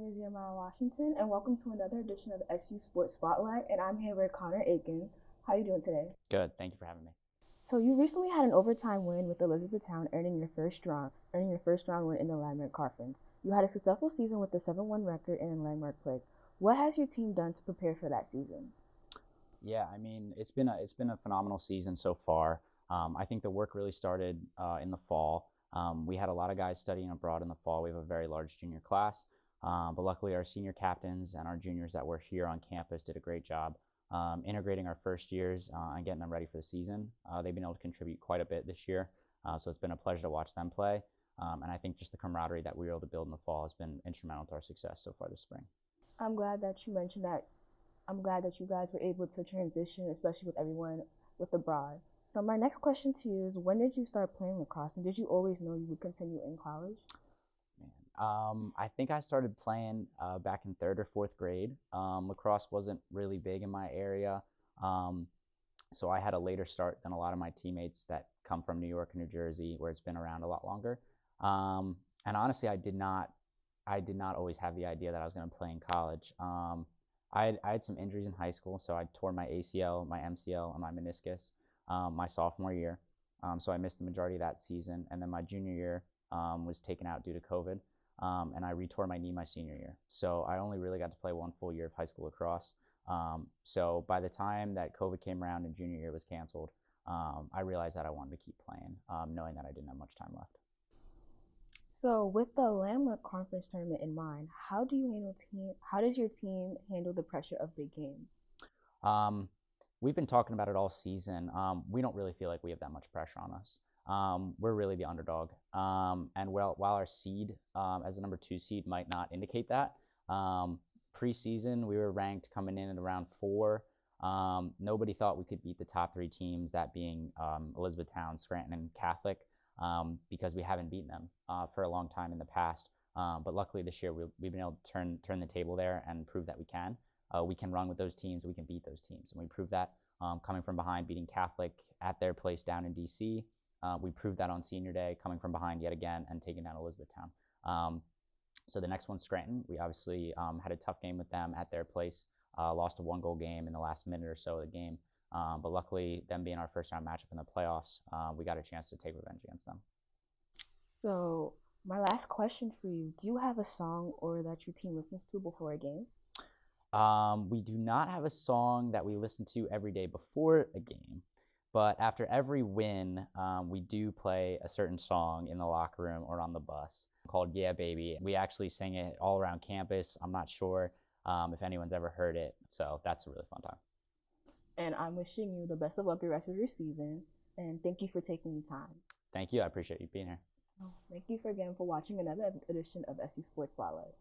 is Yamara Washington, and welcome to another edition of SU Sports Spotlight. And I'm here with Connor Aiken. How are you doing today? Good. Thank you for having me. So you recently had an overtime win with Elizabethtown, earning your first round win in the Landmark Conference. You had a successful season with a 7-1 record and in Landmark play. What has your team done to prepare for that season? Yeah, I mean it's been a phenomenal season so far. I think the work really started in the fall. We had a lot of guys studying abroad in the fall. We have a very large junior class, but luckily our senior captains and our juniors that were here on campus did a great job integrating our first years and getting them ready for the season. They've been able to contribute quite a bit this year, so it's been a pleasure to watch them play. And I think just the camaraderie that we were able to build in the fall has been instrumental to our success so far this spring. I'm glad that you mentioned that. I'm glad that you guys were able to transition, especially with everyone with abroad. So my next question to you is, when did you start playing lacrosse, and did you always know you would continue in college? I think I started playing back in third or fourth grade. Lacrosse wasn't really big in my area, um, so I had a later start than a lot of my teammates that come from New York and New Jersey, where it's been around a lot longer. Um, and honestly, I did not always have the idea that I was going to play in college. I had some injuries in high school, so I tore my ACL, my MCL, and my meniscus my sophomore year. So I missed the majority of that season, and then my junior year was taken out due to COVID, and I retore my knee my senior year. So I only really got to play one full year of high school lacrosse. So by the time that COVID came around and junior year was canceled, I realized that I wanted to keep playing, knowing that I didn't have much time left. So with the Landmark Conference tournament in mind, how does your team handle the pressure of big games? Um, we've been talking about it all season. We don't really feel like we have that much pressure on us. We're really the underdog. And while our seed as a number two seed might not indicate that, preseason we were ranked coming in at around four. Nobody thought we could beat the top three teams, that being Elizabethtown, Scranton, and Catholic, because we haven't beaten them for a long time in the past. But luckily this year we've been able to turn the table there and prove that we can. We can run with those teams. We can beat those teams, and we proved that coming from behind, beating Catholic at their place down in DC. We proved that on senior day, coming from behind yet again and taking down Elizabethtown. So the next one's Scranton. We obviously had a tough game with them at their place. Lost a one-goal game in the last minute or so of the game. But luckily, them being our first round matchup in the playoffs, we got a chance to take revenge against them. So my last question for you: do you have a song or that your team listens to before a game? We do not have a song that we listen to every day before a game, but after every win, we do play a certain song in the locker room or on the bus called Yeah Baby. We actually sing it all around campus. I'm not sure if anyone's ever heard it, so that's a really fun time. And I'm wishing you the best of luck the rest of your season. And thank you for taking the time. Thank you. I appreciate you being here. Thank you for again for watching another edition of SC Sports Spotlight.